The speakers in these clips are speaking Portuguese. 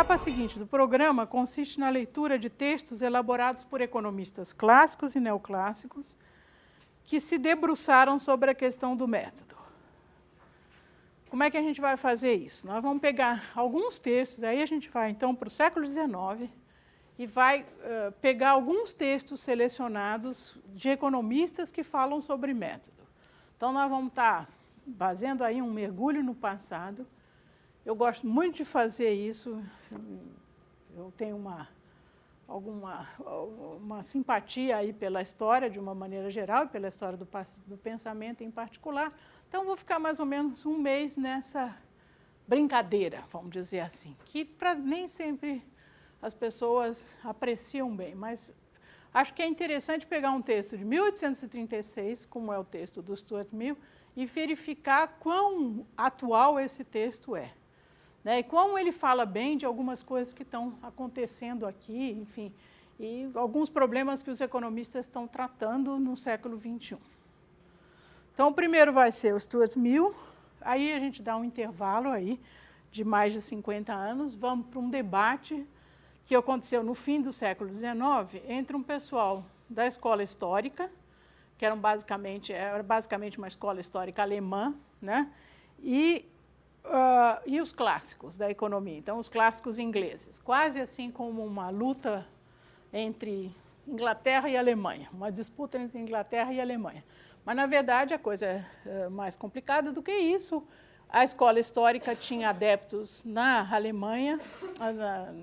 etapa seguinte do programa consiste na leitura de textos elaborados por economistas clássicos e neoclássicos que se debruçaram sobre a questão do método. Como é que a gente vai fazer isso? Nós vamos pegar alguns textos, aí a gente vai então para o século XIX e vai pegar alguns textos selecionados de economistas que falam sobre método. Então nós vamos estar fazendo aí um mergulho no passado. Eu gosto muito de fazer isso, eu tenho uma simpatia aí pela história de uma maneira geral e pela história do pensamento em particular. Então, vou ficar mais ou menos um mês nessa brincadeira, vamos dizer assim, que nem sempre as pessoas apreciam bem, mas acho que é interessante pegar um texto de 1836, como é o texto do Stuart Mill, e verificar quão atual esse texto é. Né, e como ele fala bem de algumas coisas que estão acontecendo aqui, enfim, e alguns problemas que os economistas estão tratando no século XXI. Então, o primeiro vai ser o Stuart Mill, aí a gente dá um intervalo aí de mais de 50 anos, vamos para um debate que aconteceu no fim do século XIX entre um pessoal da escola histórica, que era basicamente uma escola histórica alemã, né, e os clássicos da economia, então os clássicos ingleses, quase assim como uma luta entre Inglaterra e Alemanha, uma disputa entre Inglaterra e Alemanha. Mas, na verdade, a coisa é mais complicada do que isso. A escola histórica tinha adeptos na Alemanha,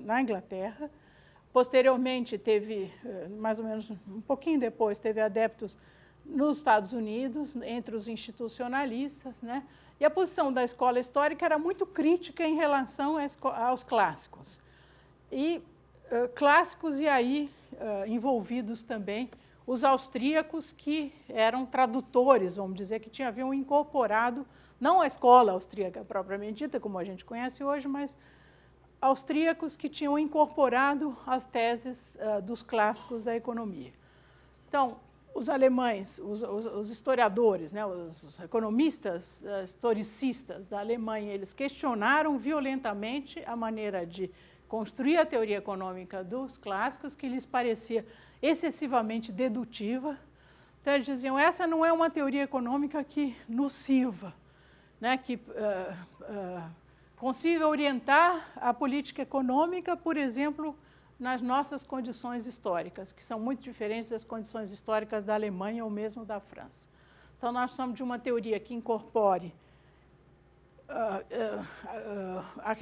na Inglaterra. Posteriormente, teve, mais ou menos um pouquinho depois, teve adeptos nos Estados Unidos, entre os institucionalistas, né? E a posição da escola histórica era muito crítica em relação aos clássicos. E clássicos, e aí envolvidos também os austríacos, que eram tradutores, vamos dizer, que haviam incorporado, não a escola austríaca propriamente dita, como a gente conhece hoje, mas austríacos que tinham incorporado as teses dos clássicos da economia. Então, os alemães, os historiadores, né, os economistas historicistas da Alemanha, eles questionaram violentamente a maneira de construir a teoria econômica dos clássicos, que lhes parecia excessivamente dedutiva. Então, eles diziam, essa não é uma teoria econômica que nos sirva, né, que consiga orientar a política econômica, por exemplo, nas nossas condições históricas, que são muito diferentes das condições históricas da Alemanha ou mesmo da França. Então, nós precisamos de uma teoria que incorpore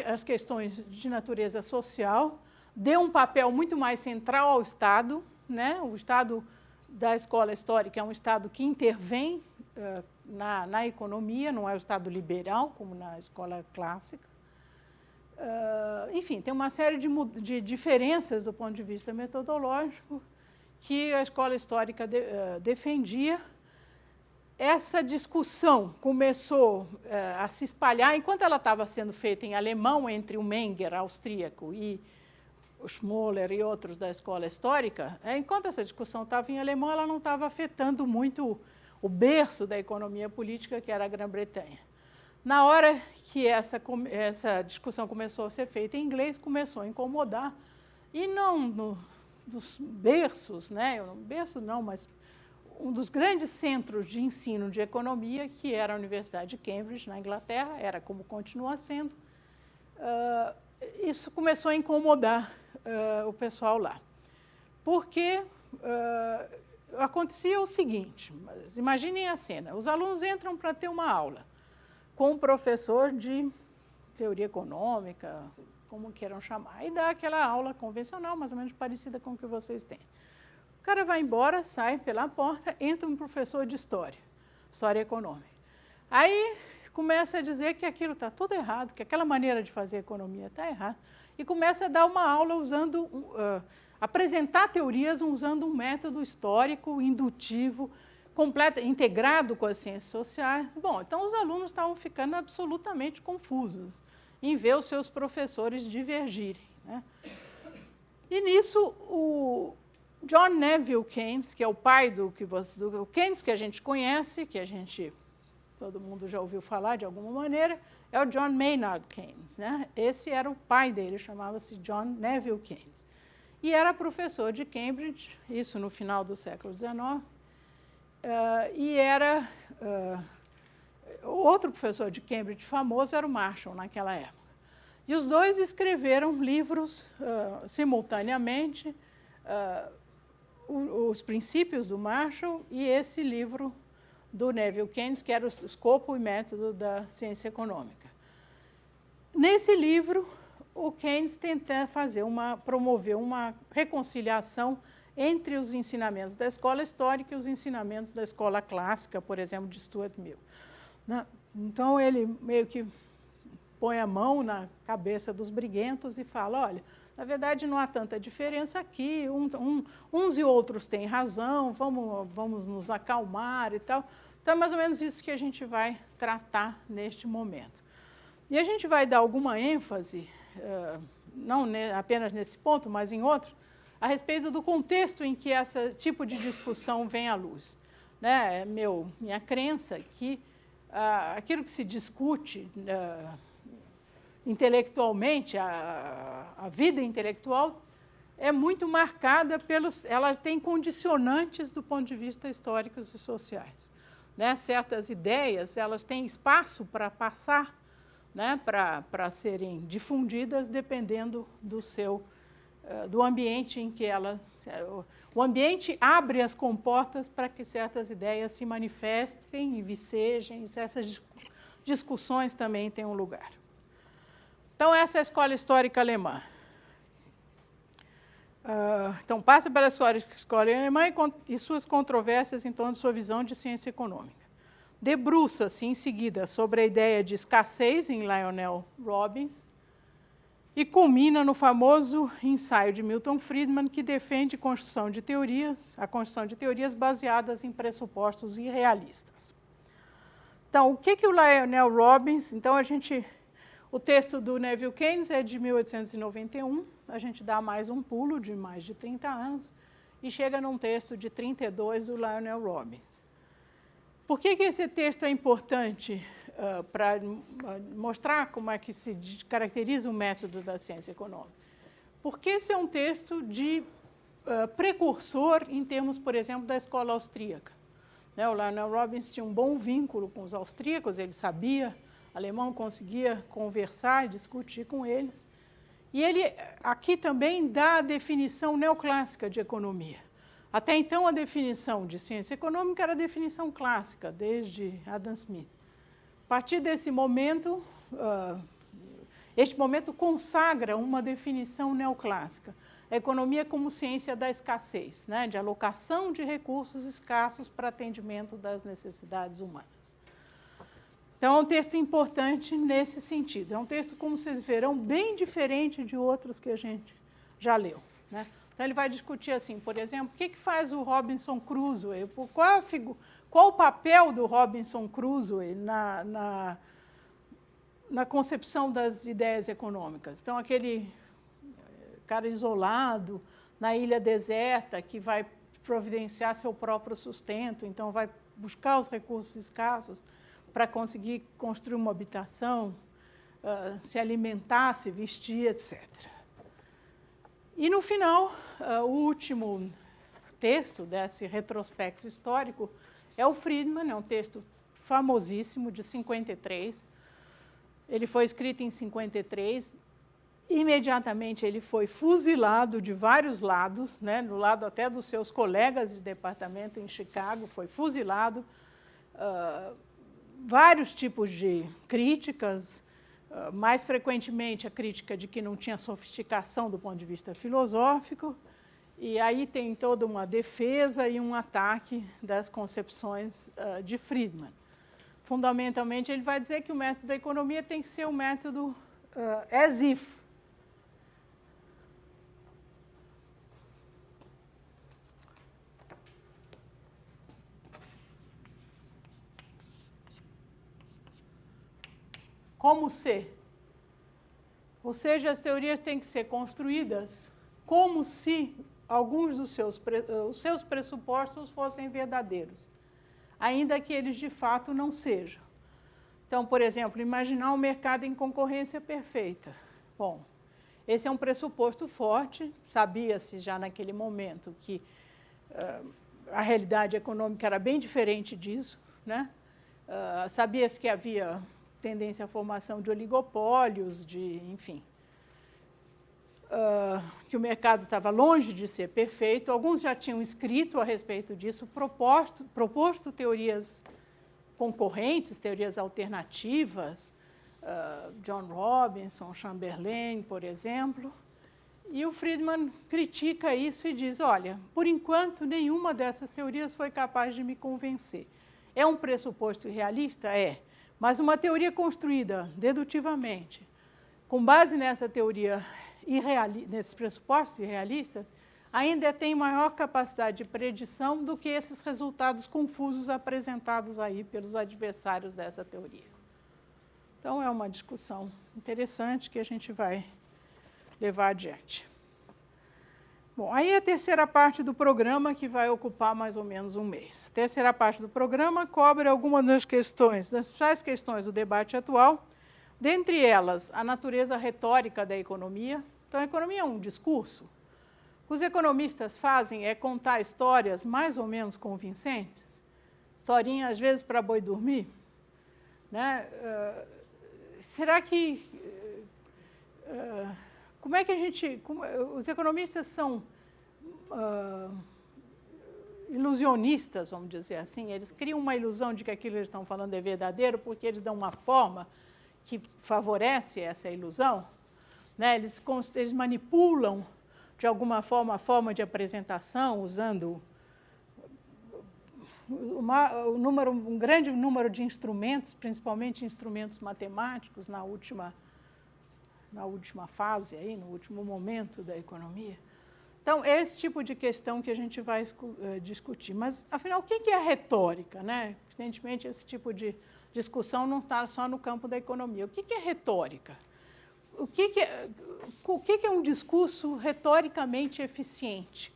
as questões de natureza social, dê um papel muito mais central ao Estado, né? O Estado da escola histórica é um Estado que intervém na economia, não é o Estado liberal, como na escola clássica. Enfim, tem uma série de diferenças do ponto de vista metodológico que a escola histórica defendia. Essa discussão começou a se espalhar, enquanto ela estava sendo feita em alemão, entre o Menger, austríaco, e o Schmoller e outros da escola histórica, enquanto essa discussão estava em alemão, ela não estava afetando muito o berço da economia política, que era a Grã-Bretanha. Na hora que essa discussão começou a ser feita em inglês, começou a incomodar, e não dos berços, né? Berço não, mas um dos grandes centros de ensino de economia, que era a Universidade de Cambridge, na Inglaterra, era como continua sendo, isso começou a incomodar o pessoal lá. Porque acontecia o seguinte, imaginem a cena, os alunos entram para ter uma aula com um professor de teoria econômica, como queiram chamar, e dá aquela aula convencional, mais ou menos parecida com o que vocês têm. O cara vai embora, sai pela porta, entra um professor de história econômica. Aí começa a dizer que aquilo está tudo errado, que aquela maneira de fazer economia está errada, e começa a dar uma aula usando, apresentar teorias usando um método histórico, indutivo, integrado com as ciências sociais. Bom, então os alunos estavam ficando absolutamente confusos em ver os seus professores divergirem, né? E nisso, o John Neville Keynes, que é o pai do Keynes que a gente conhece, que a gente todo mundo já ouviu falar de alguma maneira, é o John Maynard Keynes, né? Esse era o pai dele, chamava-se John Neville Keynes. E era professor de Cambridge, isso no final do século XIX, e era... outro professor de Cambridge famoso era o Marshall, naquela época. E os dois escreveram livros simultaneamente, os princípios do Marshall e esse livro do Neville Keynes, que era o escopo e método da ciência econômica. Nesse livro, o Keynes tenta promover uma reconciliação entre os ensinamentos da escola histórica e os ensinamentos da escola clássica, por exemplo, de Stuart Mill. Então, ele meio que põe a mão na cabeça dos briguentos e fala, olha, na verdade não há tanta diferença aqui, uns e outros têm razão, vamos nos acalmar e tal. Então, é mais ou menos isso que a gente vai tratar neste momento. E a gente vai dar alguma ênfase, não apenas nesse ponto, mas em outro, a respeito do contexto em que esse tipo de discussão vem à luz. Né? É minha crença que aquilo que se discute intelectualmente, a vida intelectual, é muito marcada ela tem condicionantes do ponto de vista históricos e sociais. Né? Certas ideias, elas têm espaço para passar, né? Para serem difundidas, dependendo do ambiente em que elas... O ambiente abre as comportas para que certas ideias se manifestem e vicejem, e essas discussões também têm um lugar. Então, essa é a escola histórica alemã. Então, passa pela escola alemã e suas controvérsias em torno de sua visão de ciência econômica. Debruça-se, em seguida, sobre a ideia de escassez em Lionel Robbins e culmina no famoso ensaio de Milton Friedman, que defende a construção de teorias baseadas em pressupostos irrealistas. Então, o que o Lionel Robbins... Então, o texto do Neville Keynes é de 1891, a gente dá mais um pulo de mais de 30 anos e chega num texto de 32 do Lionel Robbins. Por que esse texto é importante para mostrar como é que se caracteriza o método da ciência econômica? Porque esse é um texto de precursor em termos, por exemplo, da escola austríaca. Né? O Lionel Robbins tinha um bom vínculo com os austríacos, ele sabia alemão, conseguia conversar e discutir com eles. E ele aqui também dá a definição neoclássica de economia. Até então, a definição de ciência econômica era a definição clássica, desde Adam Smith. A partir desse momento, este momento consagra uma definição neoclássica. A economia como ciência da escassez, né, de alocação de recursos escassos para atendimento das necessidades humanas. Então, é um texto importante nesse sentido. É um texto, como vocês verão, bem diferente de outros que a gente já leu. Né? Então, ele vai discutir assim, por exemplo, o que faz o Robinson Crusoe? Qual o papel do Robinson Crusoe na concepção das ideias econômicas? Então, aquele cara isolado, na ilha deserta, que vai providenciar seu próprio sustento, então vai buscar os recursos escassos para conseguir construir uma habitação, se alimentar, se vestir, etc. E, no final, o último texto desse retrospecto histórico é o Friedman, é um texto famosíssimo, de 53. Ele foi escrito em 53. Imediatamente ele foi fuzilado de vários lados, né, do lado até dos seus colegas de departamento em Chicago, foi fuzilado. Vários tipos de críticas, mais frequentemente a crítica de que não tinha sofisticação do ponto de vista filosófico, e aí tem toda uma defesa e um ataque das concepções de Friedman. Fundamentalmente, ele vai dizer que o método da economia tem que ser um método as if. Como se. Ou seja, as teorias têm que ser construídas como se alguns dos seus pressupostos fossem verdadeiros, ainda que eles de fato não sejam. Então, por exemplo, imaginar um mercado em concorrência perfeita. Bom, esse é um pressuposto forte, sabia-se já naquele momento que a realidade econômica era bem diferente disso, né? Sabia-se que havia tendência à formação de oligopólios, enfim, que o mercado estava longe de ser perfeito. Alguns já tinham escrito a respeito disso, proposto teorias concorrentes, teorias alternativas, John Robinson, Chamberlain, por exemplo. E o Friedman critica isso e diz, olha, por enquanto nenhuma dessas teorias foi capaz de me convencer. É um pressuposto irrealista? É. Mas uma teoria construída dedutivamente, com base nessa teoria nesses pressupostos irrealistas, ainda tem maior capacidade de predição do que esses resultados confusos apresentados aí pelos adversários dessa teoria. Então, é uma discussão interessante que a gente vai levar adiante. Bom, aí a terceira parte do programa, que vai ocupar mais ou menos um mês. A terceira parte do programa cobre algumas das principais questões do debate atual, dentre elas, a natureza retórica da economia. Então, a economia é um discurso. O que os economistas fazem é contar histórias mais ou menos convincentes, historinha, às vezes, para boi dormir. Né? Será que... como é que a gente... os economistas são ilusionistas, vamos dizer assim. Eles criam uma ilusão de que aquilo que eles estão falando é verdadeiro porque eles dão uma forma que favorece essa ilusão. Né? Eles manipulam, de alguma forma, a forma de apresentação, usando um grande número de instrumentos, principalmente instrumentos matemáticos, na última fase, aí, no último momento da economia. Então, é esse tipo de questão que a gente vai discutir. Mas, afinal, o que é retórica? Né? Evidentemente, esse tipo de discussão não está só no campo da economia. O que é retórica? O que é um discurso retoricamente eficiente?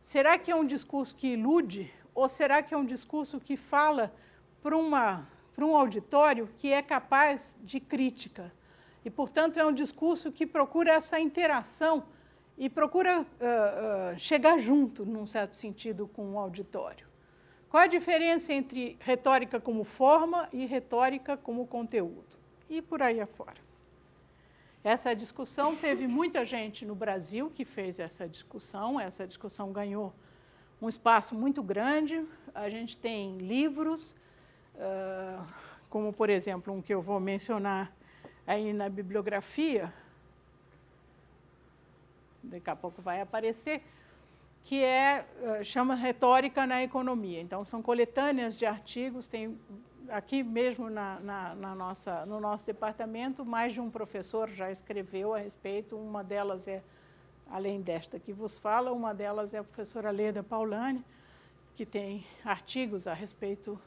Será que é um discurso que ilude? Ou será que é um discurso que fala para um auditório que é capaz de crítica? E, portanto, é um discurso que procura essa interação e procura chegar junto, num certo sentido, com o auditório. Qual a diferença entre retórica como forma e retórica como conteúdo? E por aí afora. Essa discussão, teve muita gente no Brasil que fez essa discussão ganhou um espaço muito grande. A gente tem livros, como, por exemplo, um que eu vou mencionar aí na bibliografia, daqui a pouco vai aparecer, que chama Retórica na Economia. Então, são coletâneas de artigos, tem aqui mesmo no nosso departamento, mais de um professor já escreveu a respeito. Uma delas além desta que vos fala, uma delas é a professora Leda Paulani, que tem artigos a respeito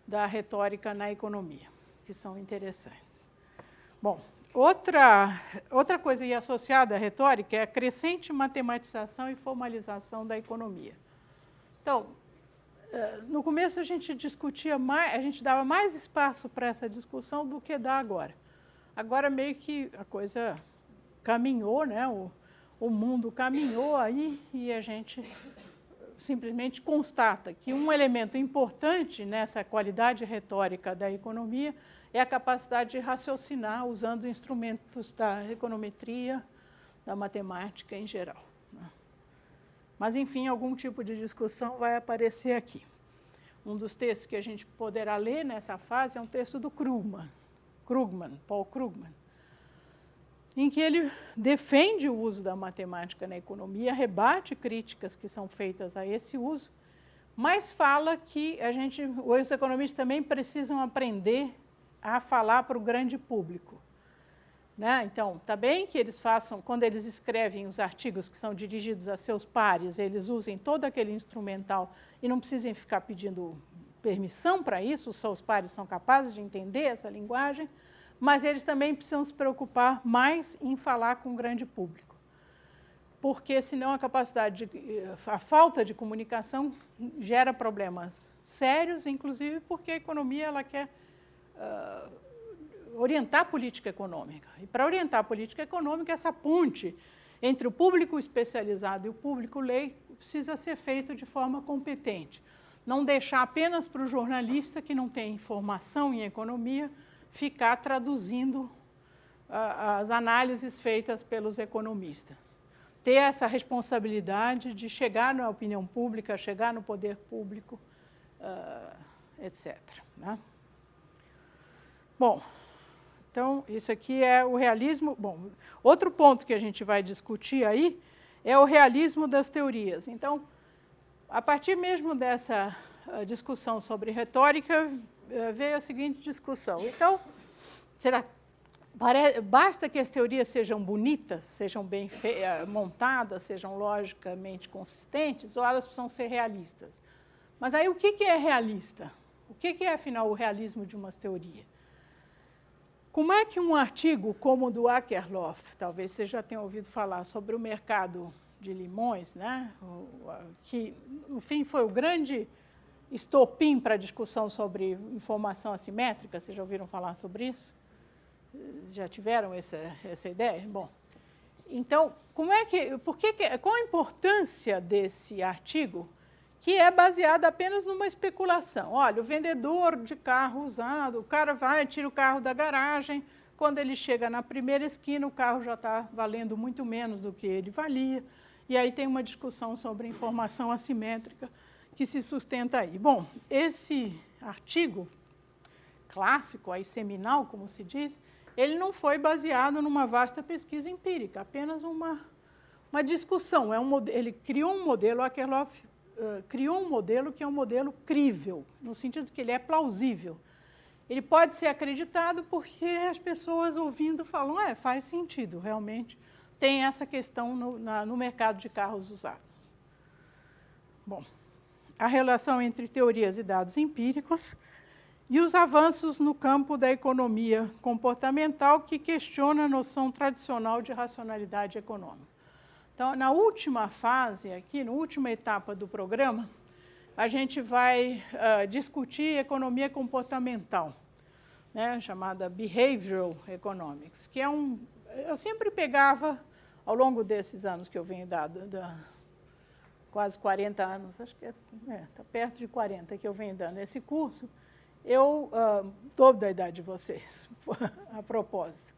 da retórica na economia, que são interessantes. Bom, outra coisa aí associada à retórica é a crescente matematização e formalização da economia. Então, no começo a gente discutia mais, a gente dava mais espaço para essa discussão do que dá agora. Agora meio que a coisa caminhou, né? O mundo caminhou aí e a gente simplesmente constata que um elemento importante nessa qualidade retórica da economia é a capacidade de raciocinar usando instrumentos da econometria, da matemática em geral. Mas, enfim, algum tipo de discussão vai aparecer aqui. Um dos textos que a gente poderá ler nessa fase é um texto do Paul Krugman, em que ele defende o uso da matemática na economia, rebate críticas que são feitas a esse uso, mas fala que os economistas também precisam aprender a falar para o grande público. Né? Então, está bem que eles façam, quando eles escrevem os artigos que são dirigidos a seus pares, eles usem todo aquele instrumental e não precisem ficar pedindo permissão para isso, só os pares são capazes de entender essa linguagem, mas eles também precisam se preocupar mais em falar com o grande público, porque senão a falta de comunicação gera problemas sérios, inclusive porque a economia ela quer orientar a política econômica. E para orientar a política econômica, essa ponte entre o público especializado e o público leigo precisa ser feito de forma competente. Não deixar apenas para o jornalista que não tem formação em economia ficar traduzindo as análises feitas pelos economistas. Ter essa responsabilidade de chegar na opinião pública, chegar no poder público, etc. Né? Bom, então, isso aqui é o realismo. Bom, outro ponto que a gente vai discutir aí é o realismo das teorias. Então, a partir mesmo dessa discussão sobre retórica, veio a seguinte discussão. Então, basta que as teorias sejam bonitas, sejam bem montadas, sejam logicamente consistentes, ou elas precisam ser realistas? Mas aí o que é realista? O que é, afinal, o realismo de uma teoria? Como é que um artigo como o do Akerlof, talvez você já tenha ouvido falar sobre o mercado de limões, né? Que, no fim, foi o grande estopim para a discussão sobre informação assimétrica, vocês já ouviram falar sobre isso? Já tiveram essa ideia? Bom, então, qual a importância desse artigo, que é baseado apenas numa especulação? Olha, o vendedor de carro usado, o cara vai, tira o carro da garagem, quando ele chega na primeira esquina, o carro já está valendo muito menos do que ele valia, e aí tem uma discussão sobre informação assimétrica que se sustenta aí. Bom, esse artigo clássico, aí seminal, como se diz, ele não foi baseado numa vasta pesquisa empírica, apenas uma discussão. Ele criou um modelo, Akerlof criou um modelo que é um modelo crível, no sentido de que ele é plausível. Ele pode ser acreditado porque as pessoas ouvindo falam, faz sentido, realmente tem essa questão no mercado de carros usados. Bom, a relação entre teorias e dados empíricos e os avanços no campo da economia comportamental que questiona a noção tradicional de racionalidade econômica. Então, na última fase aqui, na última etapa do programa, a gente vai discutir economia comportamental, né, chamada Behavioral Economics, que é eu sempre pegava, ao longo desses anos que eu venho dando, quase 40 anos, acho que está perto de 40 que eu venho dando esse curso, eu estou da idade de vocês, a propósito.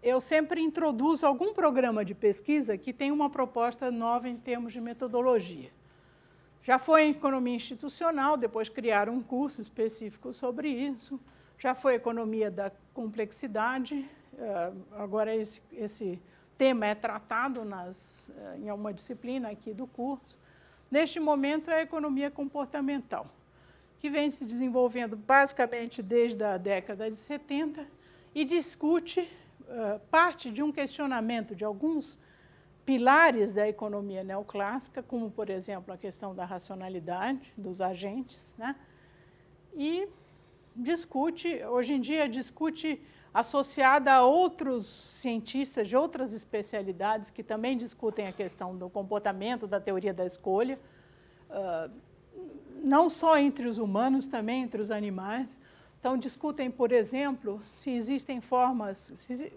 Eu sempre introduzo algum programa de pesquisa que tem uma proposta nova em termos de metodologia. Já foi em economia institucional, depois criaram um curso específico sobre isso. Já foi economia da complexidade, agora esse tema é tratado em uma disciplina aqui do curso. Neste momento é a economia comportamental, que vem se desenvolvendo basicamente desde a década de 70 e discute parte de um questionamento de alguns pilares da economia neoclássica, como, por exemplo, a questão da racionalidade dos agentes, né? E hoje em dia discute associada a outros cientistas de outras especialidades que também discutem a questão do comportamento, da teoria da escolha, não só entre os humanos, também entre os animais. Então, discutem, por exemplo, se existem formas,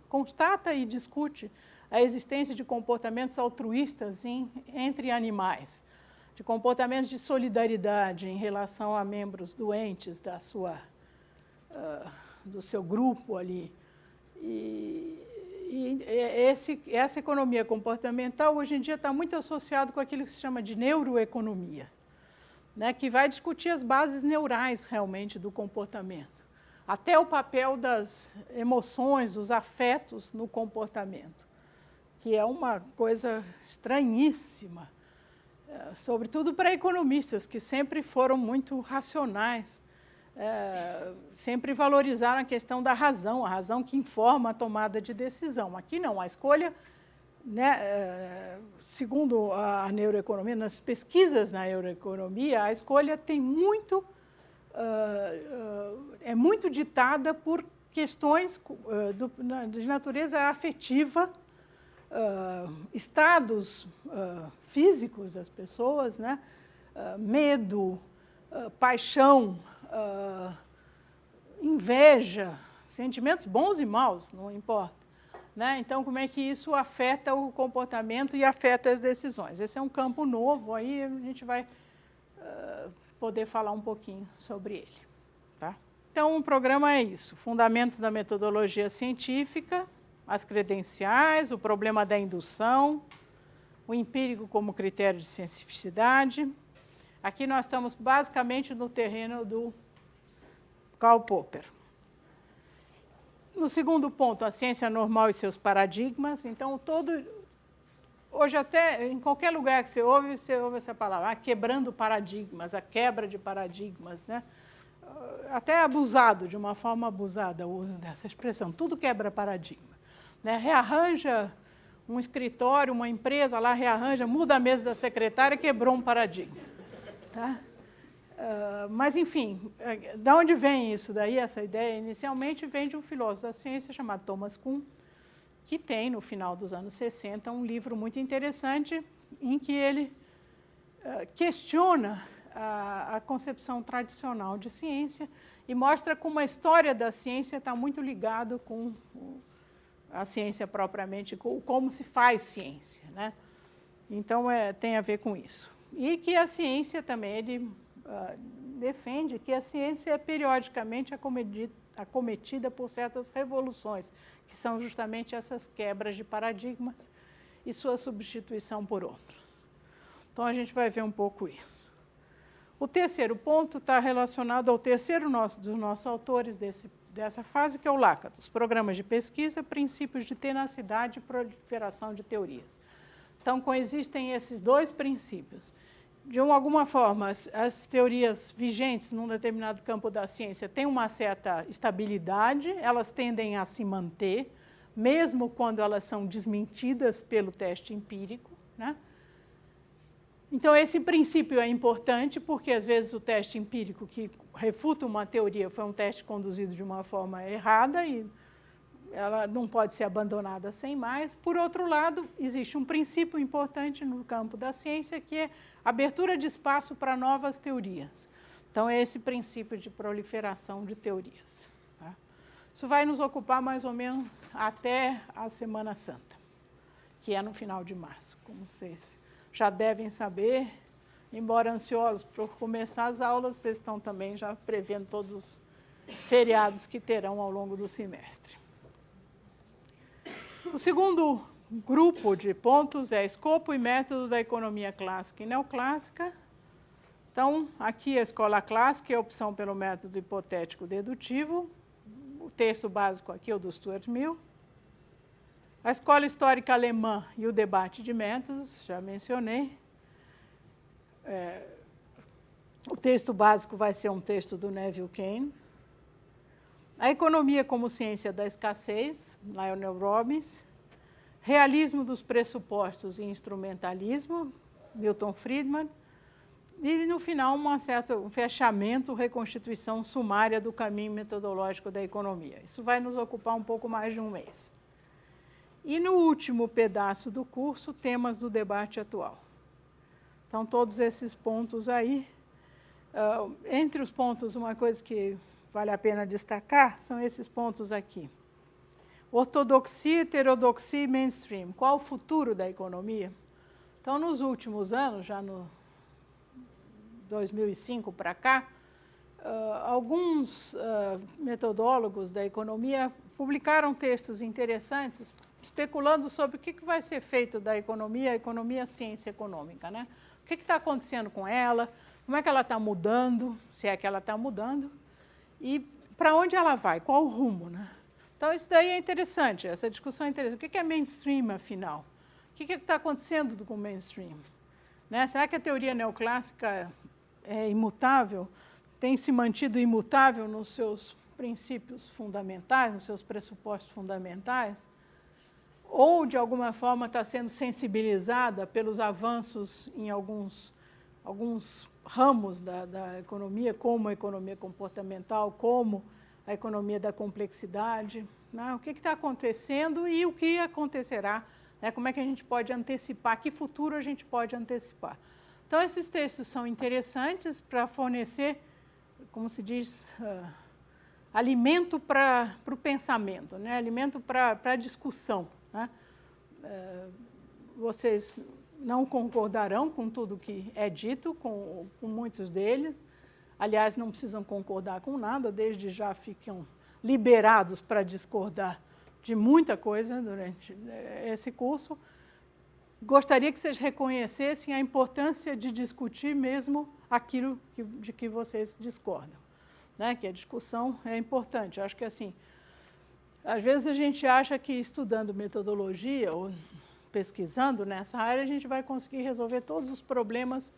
constata e discute a existência de comportamentos altruístas entre animais, de comportamentos de solidariedade em relação a membros doentes do seu grupo ali. Essa economia comportamental, hoje em dia, está muito associado com aquilo que se chama de neuroeconomia, né, que vai discutir as bases neurais, realmente, do comportamento, até o papel das emoções, dos afetos no comportamento, que é uma coisa estranhíssima, sobretudo para economistas, que sempre foram muito racionais, sempre valorizaram a questão da razão, a razão que informa a tomada de decisão. Aqui não, a escolha, né, segundo a neuroeconomia, nas pesquisas na neuroeconomia, a escolha tem é muito ditada por questões de natureza afetiva, estados físicos das pessoas, né, medo, paixão, inveja, sentimentos bons e maus, não importa. Né? Então, como é que isso afeta o comportamento e afeta as decisões? Esse é um campo novo, aí a gente vai poder falar um pouquinho sobre ele. Tá? Então, o programa é isso, fundamentos da metodologia científica, as credenciais, o problema da indução, o empírico como critério de cientificidade. Aqui nós estamos basicamente no terreno do Karl Popper. No segundo ponto, a ciência normal e seus paradigmas. Então, hoje até, em qualquer lugar que você ouve essa palavra, quebrando paradigmas, a quebra de paradigmas, né? Até abusado, de uma forma abusada, o uso dessa expressão, tudo quebra paradigma. Né? Rearranja um escritório, uma empresa lá, rearranja, muda a mesa da secretária, quebrou um paradigma. Tá? Mas, enfim, de onde vem isso daí, essa ideia? Inicialmente vem de um filósofo da ciência chamado Thomas Kuhn, que tem, no final dos anos 60, um livro muito interessante em que ele questiona a concepção tradicional de ciência e mostra como a história da ciência está muito ligado com a ciência propriamente, com como se faz ciência. Né? Então, tem a ver com isso. E que a ciência também, ele defende que a ciência é periodicamente acometida por certas revoluções, que são justamente essas quebras de paradigmas e sua substituição por outros. Então, a gente vai ver um pouco isso. O terceiro ponto está relacionado ao terceiro dos nossos autores dessa fase, que é o Lakatos, programas de pesquisa, princípios de tenacidade e proliferação de teorias. Então, coexistem esses dois princípios. De alguma forma, as teorias vigentes num determinado campo da ciência têm uma certa estabilidade, elas tendem a se manter, mesmo quando elas são desmentidas pelo teste empírico. Né? Então, esse princípio é importante, porque às vezes o teste empírico que refuta uma teoria foi um teste conduzido de uma forma errada e ela não pode ser abandonada sem mais. Por outro lado, existe um princípio importante no campo da ciência, que é a abertura de espaço para novas teorias. Então, é esse princípio de proliferação de teorias. Tá? Isso vai nos ocupar mais ou menos até a Semana Santa, que é no final de março, como vocês já devem saber. Embora ansiosos por começar as aulas, vocês estão também já prevendo todos os feriados que terão ao longo do semestre. O segundo grupo de pontos é escopo e método da economia clássica e neoclássica. Então, aqui a escola clássica é a opção pelo método hipotético dedutivo. O texto básico aqui é o do Stuart Mill. A escola histórica alemã e o debate de métodos, já mencionei. O texto básico vai ser um texto do Neville Keynes. A economia como ciência da escassez, Lionel Robbins. Realismo dos pressupostos e instrumentalismo, Milton Friedman. E, no final, um fechamento, reconstituição sumária do caminho metodológico da economia. Isso vai nos ocupar um pouco mais de um mês. E, no último pedaço do curso, temas do debate atual. Então, todos esses pontos aí. Entre os pontos, uma coisa que vale a pena destacar são esses pontos aqui. Ortodoxia, heterodoxia e mainstream. Qual o futuro da economia? Então, nos últimos anos, já no 2005 para cá, alguns metodólogos da economia publicaram textos interessantes especulando sobre o que vai ser feito da economia, a economia ciência econômica. Né? O que está acontecendo com ela, como é que ela está mudando, se é que ela está mudando, e para onde ela vai, qual o rumo. Né? Então, isso daí é interessante, essa discussão é interessante. O que é mainstream, afinal? O que está acontecendo com o mainstream? Né? Será que a teoria neoclássica é imutável, tem se mantido imutável nos seus princípios fundamentais, nos seus pressupostos fundamentais? Ou, de alguma forma, está sendo sensibilizada pelos avanços em alguns ramos da economia, como a economia comportamental, como a economia da complexidade? Né? O que está acontecendo e o que acontecerá? Né? Como é que a gente pode antecipar? Que futuro a gente pode antecipar? Então, esses textos são interessantes para fornecer, como se diz, alimento para o pensamento, né? Alimento para a discussão, né? Vocês não concordarão com tudo que é dito, com muitos deles. Aliás, não precisam concordar com nada, desde já ficam liberados para discordar de muita coisa durante esse curso. Gostaria que vocês reconhecessem a importância de discutir mesmo aquilo de que vocês discordam, né? Que a discussão é importante. Eu acho que, assim, às vezes a gente acha que estudando metodologia ou pesquisando nessa área, a gente vai conseguir resolver todos os problemas,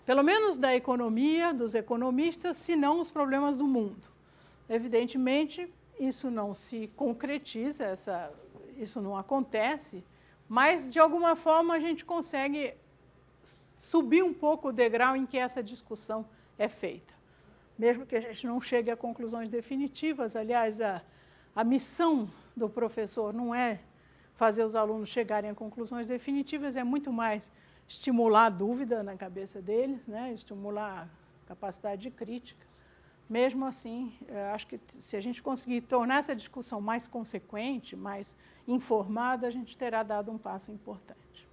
pelo menos da economia, dos economistas, se não os problemas do mundo. Evidentemente, isso não se concretiza, isso não acontece, mas, de alguma forma, a gente consegue subir um pouco o degrau em que essa discussão é feita. Mesmo que a gente não chegue a conclusões definitivas, aliás, a missão do professor não é fazer os alunos chegarem a conclusões definitivas, é muito mais estimular a dúvida na cabeça deles, né? Estimular a capacidade de crítica. Mesmo assim, acho que se a gente conseguir tornar essa discussão mais consequente, mais informada, a gente terá dado um passo importante.